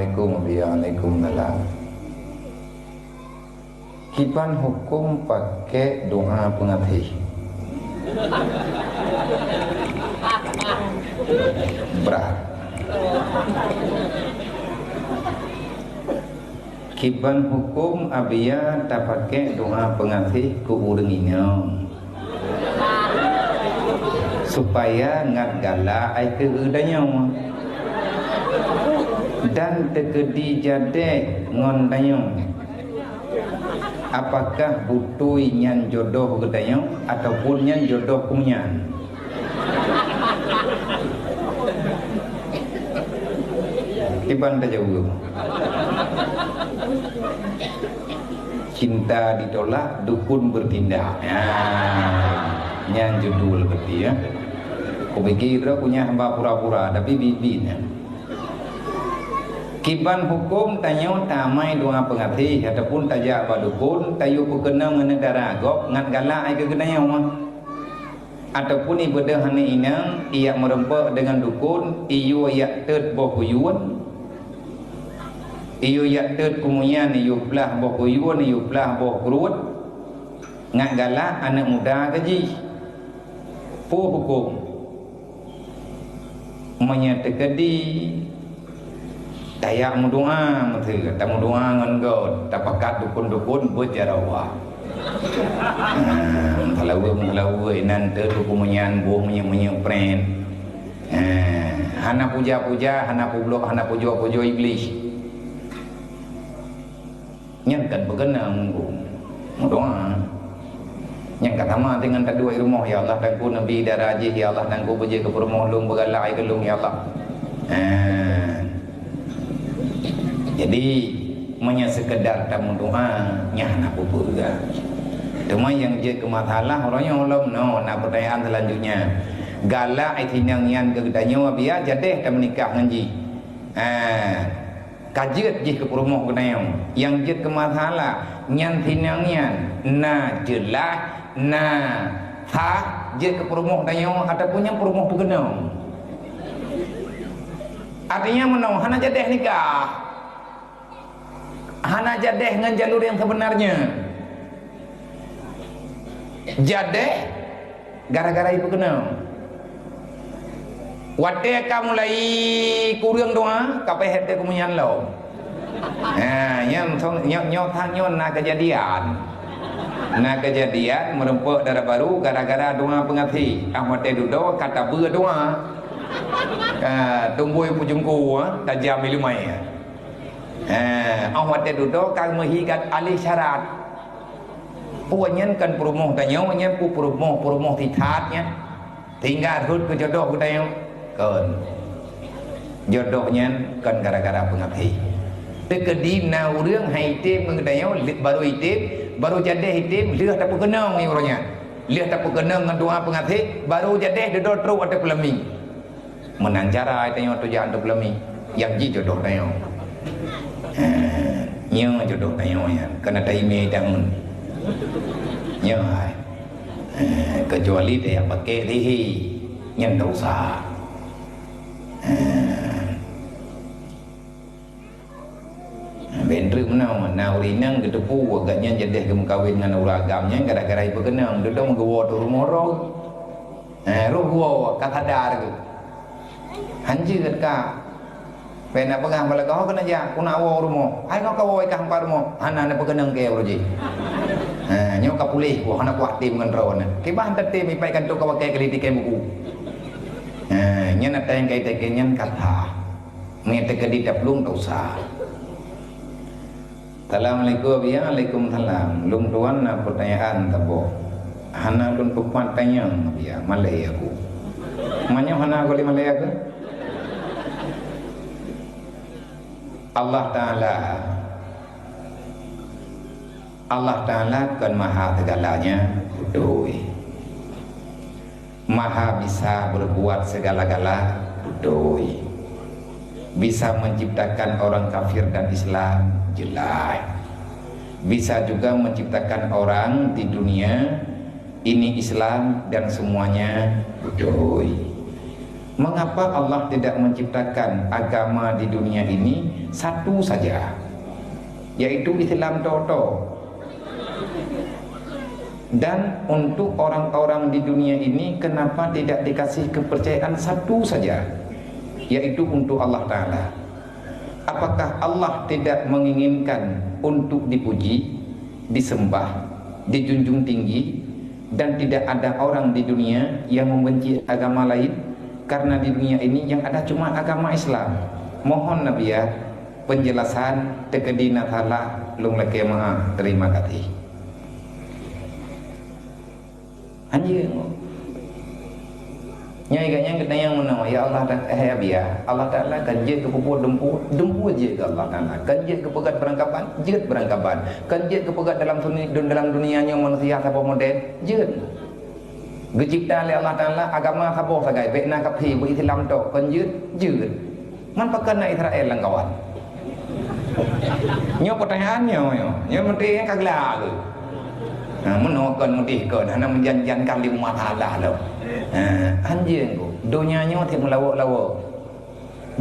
Assalamualaikum warahmatullahi. Kiban hukum pakai doa pengatih. Berat. Kiban hukum abia tak pakai doa pengatih ku urang inyong. Supaya ngat gala ai ke udanyong. Dan tekedi jadek ngon danyong. Apakah butui nyan jodoh ke danyong ataupun nyan jodoh kunyan? Kiban tak jauh. Cinta ditolak, dukun bertindak. Nyan judul berarti ya. Kau pikir punya hamba pura-pura tapi bibitnya. Kiban hukum tanya tamai doa pengatih ataupun tajak badukun tayu pekenang negara agok ngan galak ai ke kedanya mah ataupun ibadah hana inang ia merempak dengan dukun iyu yak tet boh kuyun iyu yak tet kumuyan iyu belah boh kuyun iyu belah boh kurut ngan galak anak muda gaji pu hukum menyatekadi tayak mudoa mete tak mudoa ngan god tak pakat dukun-dukun berjarawa kalau nan ter hukumannya buah menyang pren hana puja-puja hana publok hana puja-puja iblis nyankan begenang mudoa yang kata mah dengan tak dua rumah ya Allah dan ku nabi daraji ya Allah dan ku beje ke rumah lung begalai ke lung ya Allah. Jadi hanya sekedar tamu doa nyana pupurga. Cuma yang je ke masalah orangnya ulum no nak pertanyaan selanjutnya. Galak itinang yan kegedanyo biar jadeh tak menikah ngaji. Kajet je ke rumah kenayong. Yang je ke masalah nyan tinang yan na jelas na ha je ke rumah kenayong ataupun yang rumah pegenong. Artinya menong hana jadeh nikah. Hana jadeh dengan jalur yang sebenarnya. Jadeh gara-gara ibu kenal. Wate ka mulai kurang doa kapai hete kemunyan lo. Yang nyotan na kejadian. Na kejadian merempuk darah baru gara-gara doa pengati. Ahmad duduk kata berdoa. Tunggu pujungku tajam ilmai. Awak duduk kang menghigat alih syarat. Puannya kan perumuh tanya, puannya perumuh titatnya. Tinggal hut ke jodoh ke tanya, kan jodohnya kan gara-gara pengabdi. Tekedi naurang haitim mengenai baru hitim, baru jadi hitim, lihat tak perkenang ni orangnya. Lihat tak perkenang dengan doa pengabdi, baru jadi duduk terus ada pelami. Menancara tanya tu jangan tu pelami, yang ji jodoh tanya. Nyo jodoh tayo yan kena taime dangun nyo kecuali dia pakai lihi nyen dosa bendru menau naurinang kedepu agaknya jadi kawin dengan uragamnya gara-gara ibu kenang duduk menggawa tu rumah roh gua katadar tu hanjir ka pena pegang bala kau kena ja kuna wo rumo ai kau kau ai kang parmo ana na pegenang ke roji nyo ka pulih ko hana kuat tim ngan ron ke bah tate mi pai kan tu ka wakai kali dike buku nya na tang kai te kenyan kata mengete ke di daplung dosa. Assalamualaikum ya Waalaikumsalam lung tuan na pertanyaan tabo hana lun pupan tanya ya malay aku manyo hana ko li malay aku Allah Ta'ala kan maha segalanya doi maha bisa berbuat segala-gala doi bisa menciptakan orang kafir dan Islam jelas bisa juga menciptakan orang di dunia ini Islam dan semuanya doi Mengapa Allah tidak menciptakan agama di dunia ini satu saja, yaitu Islam toto? Dan untuk orang-orang di dunia ini kenapa tidak dikasih kepercayaan satu saja, yaitu untuk Allah Ta'ala? Apakah Allah tidak menginginkan untuk dipuji, disembah, dijunjung tinggi, dan tidak ada orang di dunia yang membenci agama lain? Karena di dunia ini yang ada cuma agama Islam. Mohon Nabi ya penjelasan tekedina thala lung leke maha. Terima kasih. Anjing nyai gaknya kita yang menang ya Allah ya Allah Ta'ala kan je ke pupuk dempu je ke Allah Ta'ala kan je ke pegat berangkapan je berangkapan kan je ke pegat dalam dunianya manusia siapa model je dicipta oleh Allah Ta'ala agama siapa sagai bekna kapi berislam tok kan je man pakan na Israel lang kawan nyo pertanyaannya nyo menteri yang kagla tu menokon mutih ke hana menjanjikan di umat Allah lo. Anjing ku dunianya ti melawak-lawak.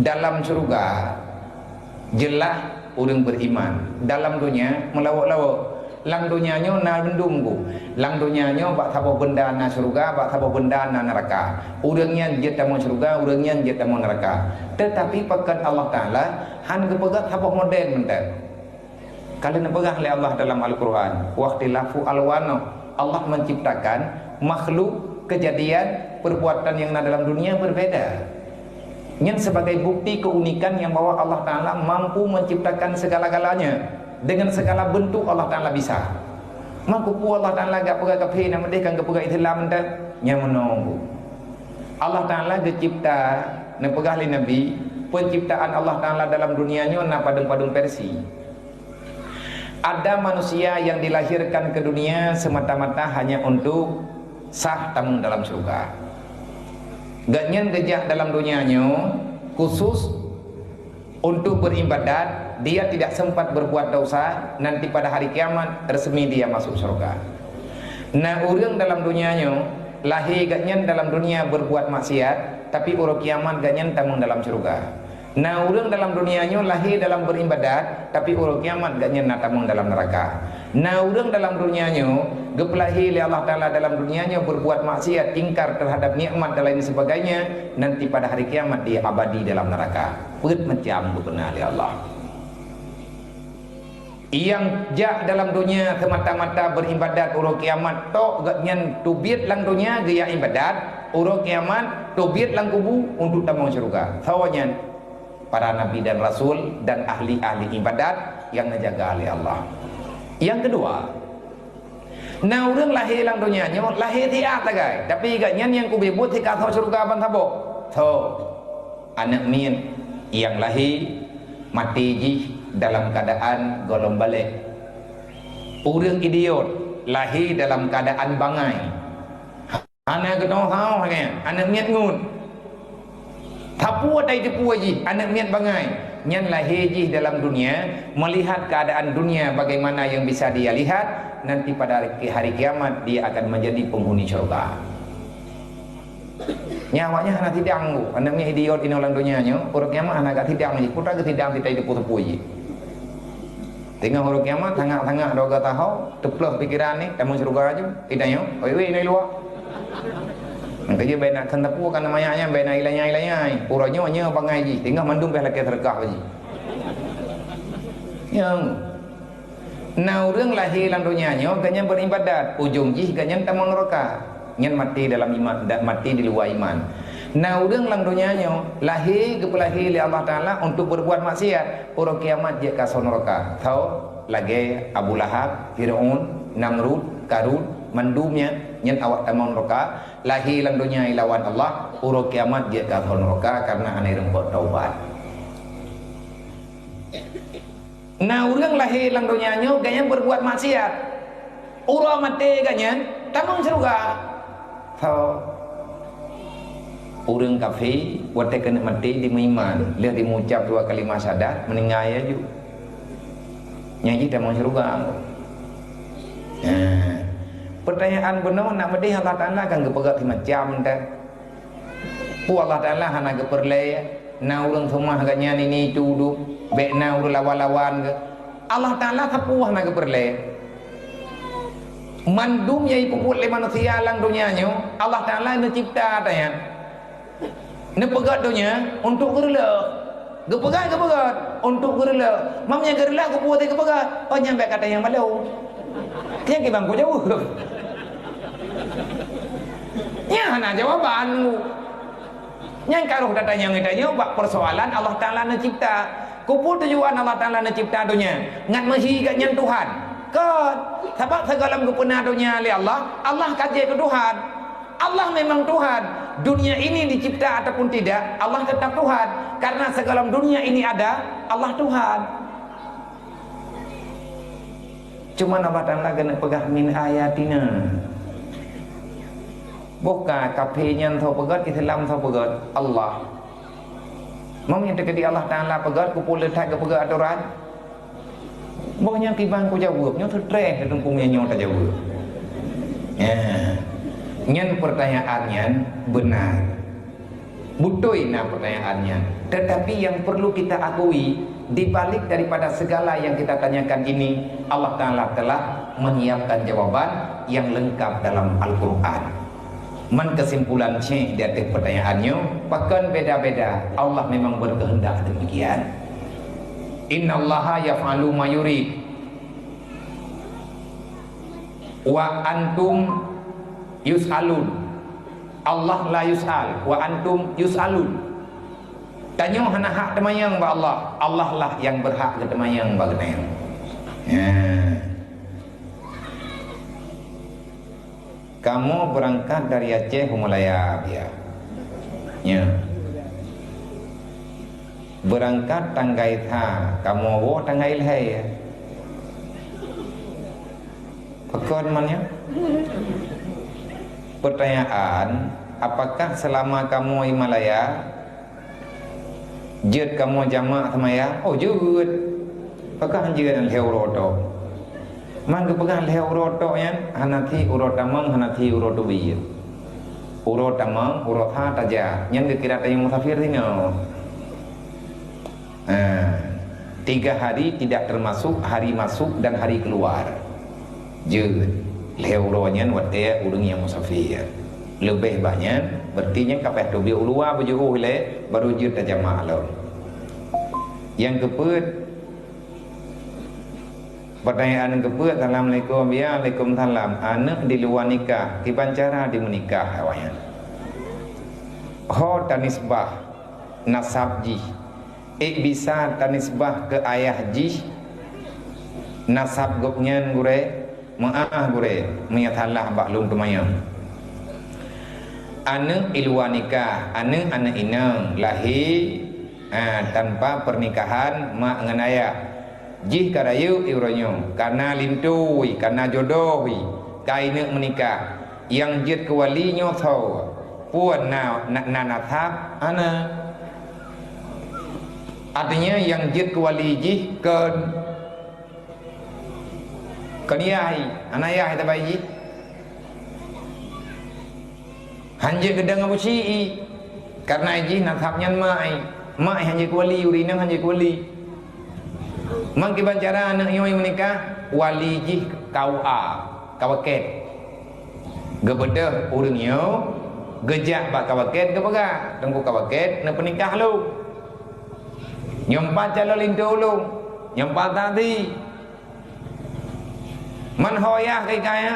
Dalam surga jelas orang beriman. Dalam dunia melawak-lawak. Lang dunianya na bendum ku. Lang dunianya bak sabo benda na surga, bak sabo benda na neraka. Urangnya je tamu surga, urangnya je tamu neraka. Tetapi pekan Allah Taala han gepegat sabo model mentek. Kalian pegang oleh Allah dalam Al-Quran. Waqtilafu alwano. Allah menciptakan makhluk, kejadian, perbuatan yang ada dalam dunia berbeda. Yang sebagai bukti keunikan yang bahwa Allah Ta'ala mampu menciptakan segala-galanya. Dengan segala bentuk Allah Ta'ala bisa. Mampu Allah Ta'ala gak pegang kapi nama dia kan gak pegang Islam dan yang menunggu. Allah Ta'ala dicipta dan pegang oleh Nabi. Penciptaan Allah Ta'ala dalam dunianya na padung-padung Persi. Ada manusia yang dilahirkan ke dunia semata-mata hanya untuk sah tamu dalam surga. Ganyan gejak dalam dunianya khusus untuk beribadat, dia tidak sempat berbuat dosa, nanti pada hari kiamat resmi dia masuk surga. Nah, orang dalam dunianya lahir ganyan dalam dunia berbuat maksiat, tapi urang kiamat ganyan tamu dalam surga. Nah, orang dalam dunianya lahir dalam beribadat, tapi urang kiamat gaknya natamung dalam neraka. Nah, orang dalam dunianya gepelahi oleh Allah Ta'ala dalam dunianya berbuat maksiat, ingkar terhadap nikmat dan lain sebagainya, nanti pada hari kiamat dia abadi dalam neraka. Put macam benar oleh Allah. Yang jak dalam dunia semata-mata beribadat urang kiamat tok gaknya tubit lang dunia gaya ibadat, urang kiamat tubit lang kubu untuk tamung surga. Sawanya para nabi dan rasul dan ahli-ahli ibadat yang menjaga oleh Allah. Yang kedua, nah orang lahir dalam dunianya lahir tiap tagai, tapi gaknya yang kubebut hika thau surga ban thabo. Thau anak min yang lahir mati ji dalam keadaan golong balik. Orang idiot lahir dalam keadaan bangai. Anak ketong thau kan, anak miat ngun. Tapu ada tipu aji, anak miat bangai. Nyan lahir ji dalam dunia, melihat keadaan dunia bagaimana yang bisa dia lihat, nanti pada hari kiamat dia akan menjadi penghuni surga. Nyawanya anak tidak anggu, anaknya idiot ini orang dunianya, orang kiamat anak tidak anggu, putra tidak anggu tidak tipu aji. Tengah orang kiamat, tengah-tengah doga tahu, teploh pikiran ni, kamu surga aja, tidaknya, oi ini luar. Nanti baik nak kendapu kan namanya baik nak ilanya puranya nya bangai ji tinggal mandung beh laki terkah ji yang nah orang lahir dalam dunianya ganyan beribadat ujung ji ganyan tamang neraka nyan mati dalam iman dan mati di luar iman. Nah orang dalam dunianya lahir kepelahi oleh Allah Ta'ala untuk berbuat maksiat, orang kiamat dia kasih neraka. Tahu lagi Abu Lahab, Fir'aun, Namrud, Karun, mandumnya nyen awak tamang neraka, lahir dalam dunia lawan Allah, urang kiamat dia ke neraka karena anai rembut taubat. Nah, urang lahir dalam dunianya ganyan berbuat maksiat. Urang mati ganyan tamang surga. So, urang kafir waktu kena mati di iman, dia dimucap dua kalimat syahadat meninggal aja. Nyanyi tamang surga. Pertanyaan benar nak medih Allah Ta'ala kan kepegat macam dah. pu Allah Taala hana ke perle na urang thumah ganya ni tudu be na ur lawan-lawan ke Allah Taala tapuah na ke perle mandum yai puput le manusia lang dunianya Allah Taala nu cipta tanya ne pegat dunia untuk gerela gepegat untuk gerela mamnya gerela ke puat ke pegat oh nyampe kata yang malu nya ke bangku jauh nya hana jawaban nya karuh datanya ngitanya bak persoalan Allah Taala na cipta kupul tujuan Allah Taala na cipta dunia ngan mahi kat nyen Tuhan kan sebab segala gupena dunia li Allah kaji ke Tuhan Allah memang Tuhan dunia ini dicipta ataupun tidak Allah tetap Tuhan karena segala dunia ini ada Allah Tuhan cuma Allah Ta'ala kena pegang min ayatina buka kafenya thau pegat Islam thau pegat Allah mamnya dekat Allah Ta'ala pegat kupul letak ke pegat aturan bohnya kibang ku jawab nyo tertreh tengkungnya nyo tak jawab nyen pertanyaannya benar butoi nah pertanyaannya tetapi yang perlu kita akui dibalik daripada segala yang kita tanyakan ini Allah Ta'ala telah menyiapkan jawaban yang lengkap dalam Al-Quran man kesimpulan syekh dari pertanyaannya bahkan beda-beda Allah memang berkehendak demikian innallaha yaf'alu ma yurid wa antum yus'alun Allah la yus'al wa antum yus'alun tanya hana hak temayang ba Allah Allah lah yang berhak ke temayang ba kenang kamu berangkat dari Aceh Himalaya ya berangkat tanggai tha kamu wo tanggai lehai pekon mannya pertanyaan apakah selama kamu Himalaya jut kamu jamak semaya oh jut apakah jut lehau roto man ke pegang lehau roto yan hanati urotamang hanati urotubi urotamang urotha taja yang kira tayang musafir ini 3 hari tidak termasuk hari masuk dan hari keluar jut lehauronya wate urang yang musafir lebih banyak berarti kapeh tu bi ulua baju le baru jut jamaah lo yang keput pertanyaan keput assalamualaikum ya waalaikumsalam anak di luar nikah tiban cara di menikah awalnya ho tanisbah nasab ji bisa tanisbah ke ayah ji nasab gopnya gure maah gure menyatalah baklum tumayang anak iluan nikah anak inang lahir tanpa pernikahan mak ngan ayah jih karayu ironyo karena lintui karena jodohi kaina menikah yang jid kewalinya tau puan nanatap ana artinya yang jid kewali jih keniai anayah kita bayi hanje gedang abu syii karena iji nasabnya mai hanje kuali urinang hanje kuali mang kiban cara anak yoi menikah wali iji kawaket gebedah urang yo gejak bak kawaket gebaga tunggu kawaket na penikah lu nyompat calo lintu lu nyompat tadi man hoyah kay kaya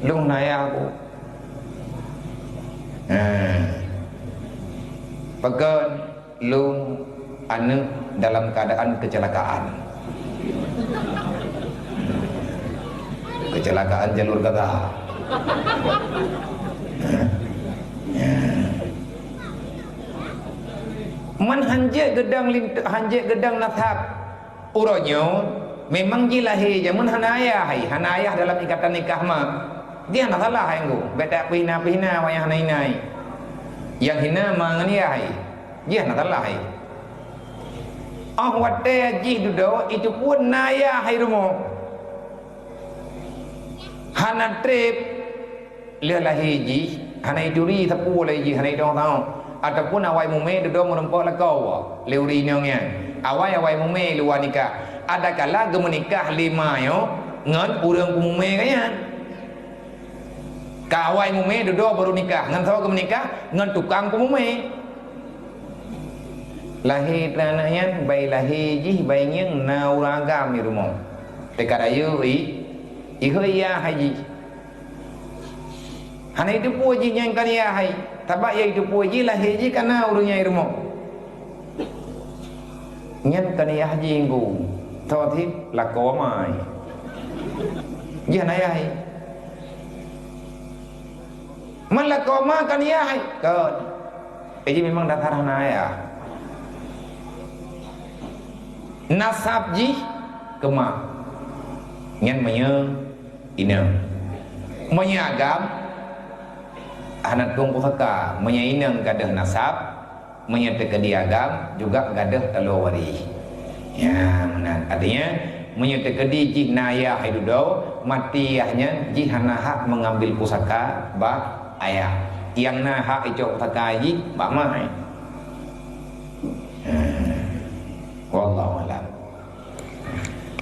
lung naya aku pegan lung anu dalam keadaan kecelakaan jalur gagal man hanje gedang nasab uronyo memang jilahi jamun hanayah dalam ikatan nikah mah dia nak salah engko beda pihna wayah hanai yang hina manganiai dia nak salah wate aji dudo itu pun naya rumo hana trip lelahi ji hanai duri tapu lagi hanai dong tahu ataupun awai mume duduk merempok lekau leuri nyongnya awai mume luar nikah ada kala gemenikah lima yo ngan urang mume kaya ka awai mume duduk baru nikah ngan tahu gemenikah ngan tukang mume lahir lanayan bai lahir ji bai nyeng nauragam ni rumah dekat ayu ihya haji hana itu puji yang kan ya hai tabak ya itu puji lahir ji kana urungnya rumah nyen kan ya haji nggu tho thip là có mai ji hana ya hai man là có ma kan ya hai ke ji memang datar hana ya nasab ji kema nyen menyeng ina menyagam anak tung pusaka menyainang gadah nasab menyatakan diagam juga gadah telawari ya menan artinya menyatakan di jihnaya hidudau matiyahnya jihanaha mengambil pusaka bah ayah yang naha ijo pusaka ji bah mai wallahu a'lam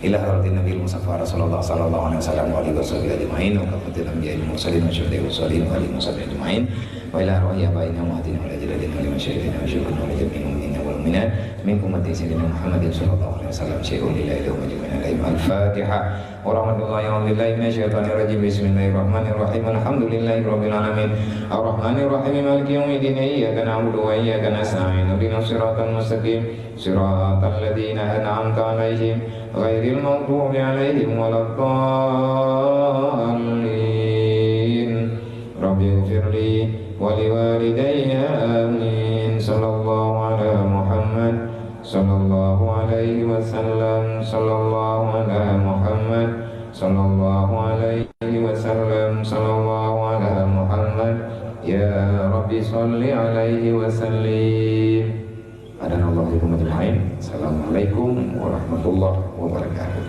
ila haratin nabi mustafa rasulullah sallallahu alaihi wasallam wa alihi wasallam ajmain wa kafatil anbiya'i mursalin wa syuhada'i wa salihin wa alihi wasallam ajmain wa ila arwahiyya baina mu'adin wa jadadin wa limasyaikhin wa syuhada'i wa jami'il mu'minin wal mu'minat min ummati sayyidina Muhammadin sallallahu alaihi wasallam syai'un lillahi wa majmu'in alaihim al-fatihah wa rahmatullahi wa billahi minasyaitonir rajim bismillahirrahmanirrahim alhamdulillahi rabbil alamin arrahmanir rahim maliki yaumiddin iyyaka na'budu wa iyyaka nasta'in ihdinas siratal mustaqim siratal ladzina an'amta alaihim ghairil maghdubi alaihim waladdallin rabbi ighfirli wa liwalidayya amin sallallahu ala Muhammad sallallahu alaihi wasallam sallallahu ala Muhammad sallallahu alaihi wasallam sallallahu ala Muhammad ya rabbi salli alaihi wasallim. Assalamualaikum warahmatullahi wabarakatuh.